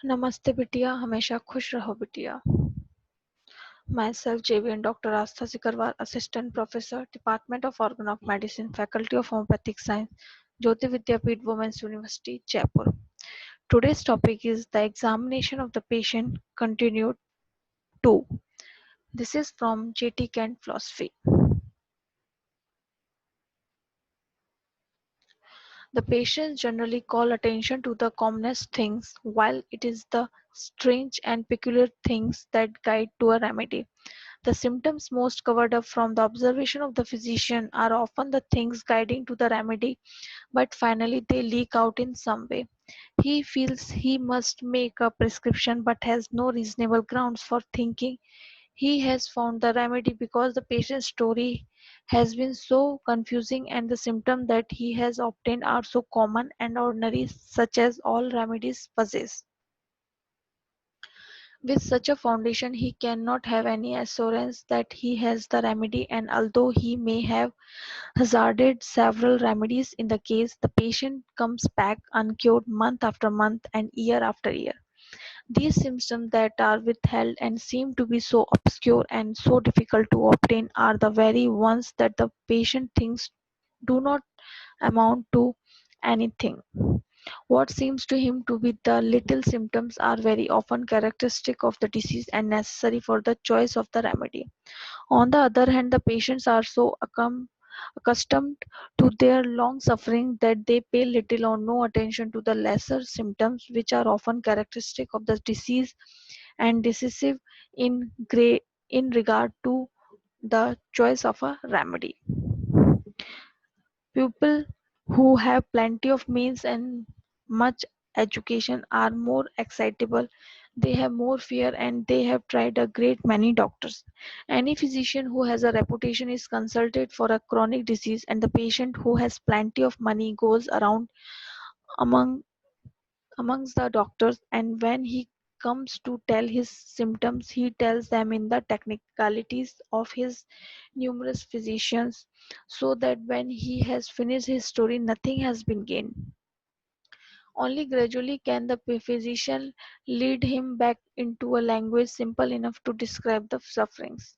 नमस्ते बिटिया, हमेशा खुश रहो बिटिया। Myself, JV'n Dr. ASTHA SIKARWAR, Assistant Professor, Department of Organ of Medicine, Faculty of Homeopathic Science, JAYOTI VIDYAPEETH Women's University, Jaipur. Today's topic is the examination of the patient continued 2. This is from JT Kent Philosophy. The patients generally call attention to the commonest things, while it is the strange and peculiar things that guide to a remedy. The symptoms most covered up from the observation of the physician are often the things guiding to the remedy, but finally they leak out in some way. He feels he must make a prescription but has no reasonable grounds for thinking he has found the remedy because the patient's story has been so confusing and the symptoms that he has obtained are so common and ordinary, such as all remedies possess. With such a foundation, he cannot have any assurance that he has the remedy, and although he may have hazarded several remedies in the case, the patient comes back uncured month after month and year after year. These symptoms that are withheld and seem to be so obscure and so difficult to obtain are the very ones that the patient thinks do not amount to anything. What seems to him to be the little symptoms are very often characteristic of the disease and necessary for the choice of the remedy. On the other hand, the patients are so accustomed to their long suffering that they pay little or no attention to the lesser symptoms, which are often characteristic of the disease and decisive in regard to the choice of a remedy. People who have plenty of means and much education are more excitable, they have more fear, and they have tried a great many doctors. Any physician who has a reputation is consulted for a chronic disease, and the patient who has plenty of money goes around among amongst the doctors, and when he comes to tell his symptoms, he tells them in the technicalities of his numerous physicians, so that when he has finished his story, nothing has been gained. Only gradually can the physician lead him back into a language simple enough to describe the sufferings.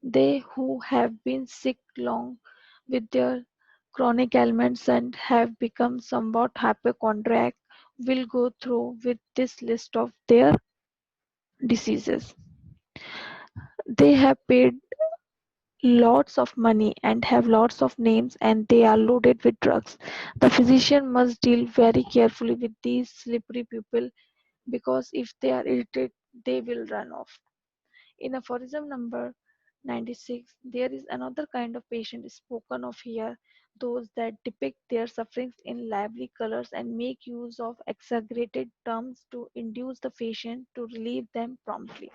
They who have been sick long with their chronic ailments and have become somewhat hypochondriac will go through with this list of their diseases. They have paid lots of money and have lots of names, and they are loaded with drugs. The physician must deal very carefully with these slippery people, because if they are irritated, they will run off. In aphorism number 96, there is another kind of patient spoken of here, those that depict their sufferings in lively colors and make use of exaggerated terms to induce the patient to relieve them promptly.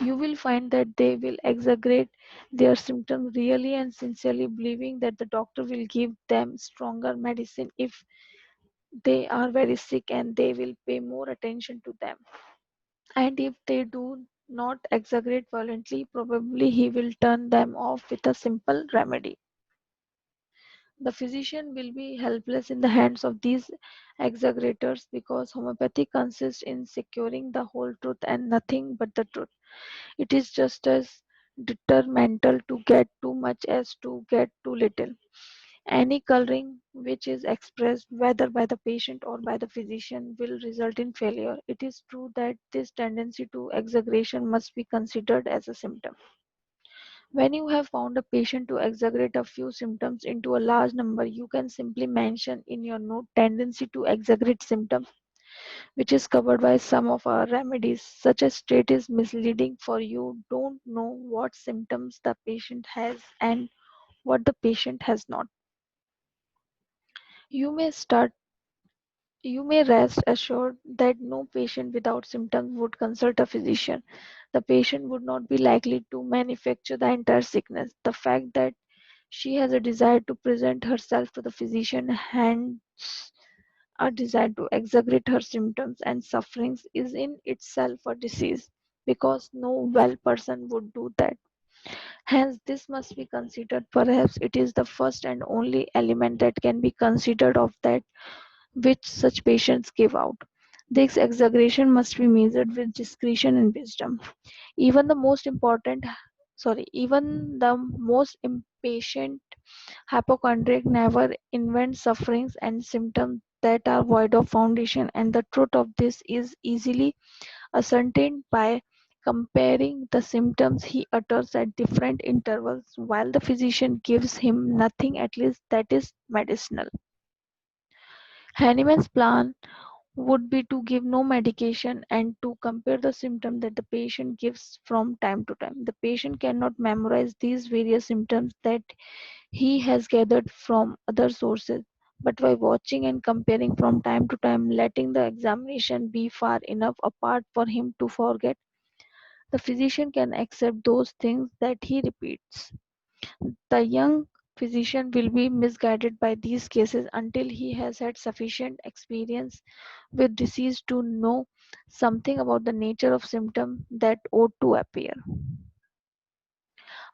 You will find that they will exaggerate their symptoms really and sincerely, believing that the doctor will give them stronger medicine if they are very sick, and they will pay more attention to them. And if they do not exaggerate violently, probably he will turn them off with a simple remedy. The physician will be helpless in the hands of these exaggerators, because homeopathy consists in securing the whole truth and nothing but the truth. It is just as detrimental to get too much as to get too little. Any coloring which is expressed whether by the patient or by the physician will result in failure. It is true that this tendency to exaggeration must be considered as a symptom. When you have found a patient to exaggerate a few symptoms into a large number, you can simply mention in your note tendency to exaggerate symptoms, which is covered by some of our remedies. Such a state is misleading, for you don't know what symptoms the patient has and what the patient has not. You may start You may rest assured that no patient without symptoms would consult a physician. The patient would not be likely to manufacture the entire sickness. The fact that she has a desire to present herself to the physician, hence a desire to exaggerate her symptoms and sufferings, is in itself a disease, because no well person would do that. Hence, this must be considered. Perhaps it is the first and only element that can be considered of that which such patients give out. This exaggeration must be measured with discretion and wisdom. Even the most important, even the most impatient hypochondriac never invents sufferings and symptoms that are void of foundation, and the truth of this is easily ascertained by comparing the symptoms he utters at different intervals while the physician gives him nothing at least that is medicinal. Hahnemann's plan would be to give no medication and to compare the symptoms that the patient gives from time to time. The patient cannot memorize these various symptoms that he has gathered from other sources, but by watching and comparing from time to time, letting the examination be far enough apart for him to forget, the physician can accept those things that he repeats. The young physician will be misguided by these cases until he has had sufficient experience with disease to know something about the nature of symptoms that ought to appear.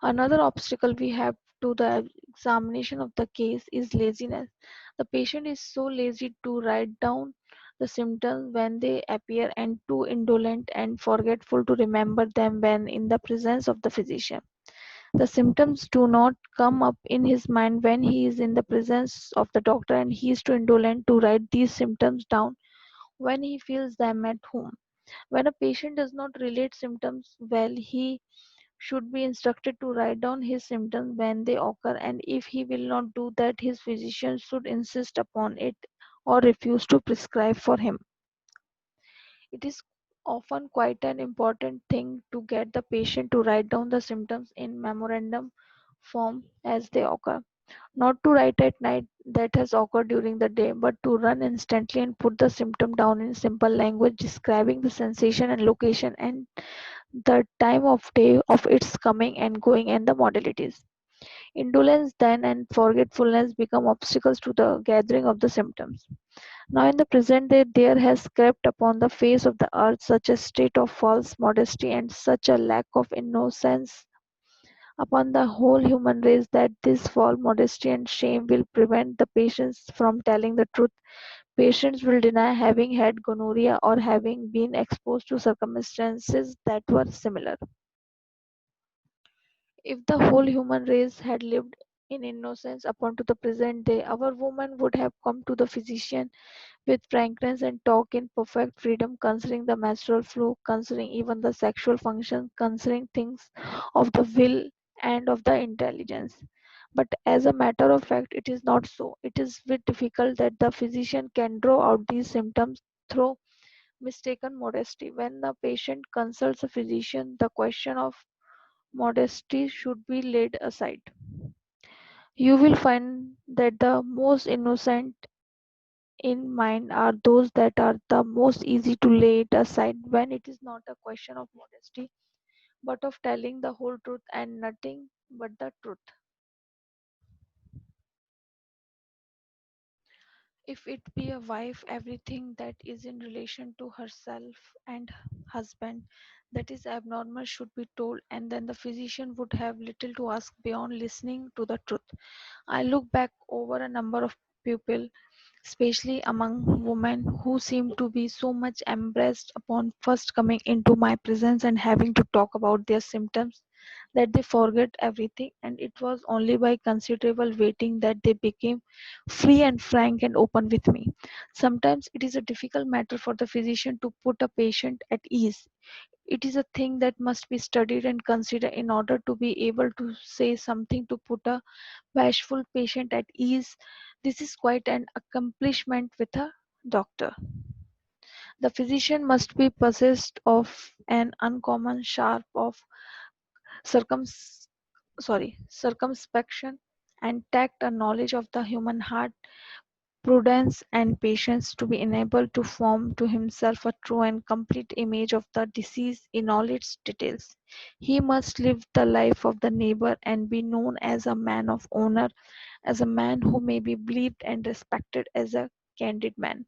Another obstacle we have to the examination of the case is laziness. The patient is so lazy to write down the symptoms when they appear and too indolent and forgetful to remember them when in the presence of the physician. The symptoms do not come up in his mind when he is in the presence of the doctor, and he is too indolent to write these symptoms down when he feels them at home. When a patient does not relate symptoms well, he should be instructed to write down his symptoms when they occur, and if he will not do that, his physician should insist upon it or refuse to prescribe for him. It is often quite an important thing to get the patient to write down the symptoms in memorandum form as they occur. Not to write at night that has occurred during the day, but to run instantly and put the symptom down in simple language describing the sensation and location and the time of day of its coming and going and the modalities. Indolence then and forgetfulness become obstacles to the gathering of the symptoms. Now in the present day there has crept upon the face of the earth such a state of false modesty and such a lack of innocence upon the whole human race that this false modesty and shame will prevent the patients from telling the truth. Patients will deny having had gonorrhea or having been exposed to circumstances that were similar. If the whole human race had lived in innocence upon to the present day, our women would have come to the physician with frankness and talk in perfect freedom concerning the menstrual flow, concerning even the sexual function, concerning things of the will and of the intelligence. But as a matter of fact, it is not so. It is very difficult that the physician can draw out these symptoms through mistaken modesty. When the patient consults a physician, the question of modesty should be laid aside. You will find that the most innocent in mind are those that are the most easy to lay it aside when it is not a question of modesty, but of telling the whole truth and nothing but the truth. If it be a wife, everything that is in relation to herself and husband that is abnormal should be told, and then the physician would have little to ask beyond listening to the truth. I look back over a number of people, especially among women who seem to be so much embarrassed upon first coming into my presence and having to talk about their symptoms that they forget everything, and it was only by considerable waiting that they became free and frank and open with me. Sometimes it is a difficult matter for the physician to put a patient at ease. It is a thing that must be studied and considered in order to be able to say something to put a bashful patient at ease. This is quite an accomplishment with a doctor. The physician must be possessed of an uncommon sharp of circums circumspection and tact, a knowledge of the human heart, prudence and patience to be enabled to form to himself a true and complete image of the disease in all its details. He must live the life of the neighbor and be known as a man of honor, as a man who may be believed and respected as a candid man.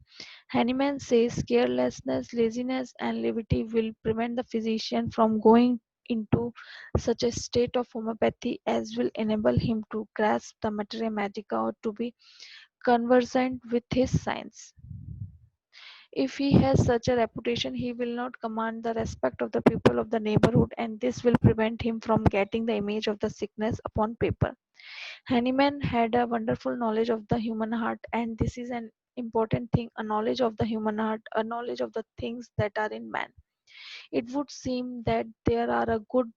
Hahnemann says carelessness, laziness, and levity will prevent the physician from going into such a state of homeopathy as will enable him to grasp the materia medica or to be conversant with his science. If he has such a reputation, he will not command the respect of the people of the neighborhood, and this will prevent him from getting the image of the sickness upon paper. Hahnemann had a wonderful knowledge of the human heart, and this is an important thing, a knowledge of the human heart, a knowledge of the things that are in man. It would seem that there are a good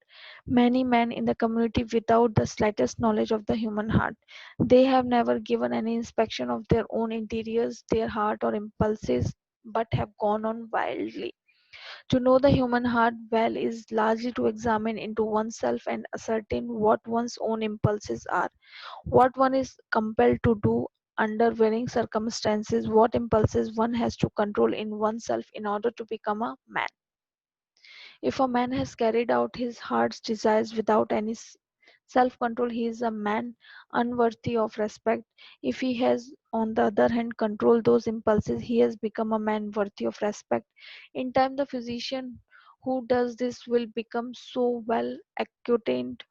many men in the community without the slightest knowledge of the human heart. They have never given any inspection of their own interiors, their heart, or impulses, but have gone on wildly. To know the human heart well is largely to examine into oneself and ascertain what one's own impulses are, what one is compelled to do under varying circumstances, what impulses one has to control in oneself in order to become a man. If a man has carried out his heart's desires without any self control, he is a man unworthy of respect. If he has, on the other hand, controlled those impulses, he has become a man worthy of respect. In time, the physician who does this will become so well acquainted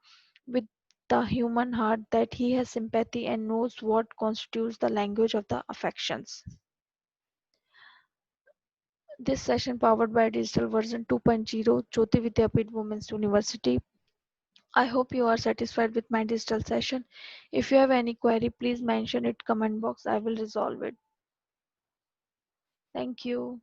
with the human heart that he has sympathy and knows what constitutes the language of the affections. This session powered by digital version 2.0 Jyoti Vidyapeeth Women's University. I hope you are satisfied with my digital session. If you have any query, please mention it comment box. I will resolve it. Thank you.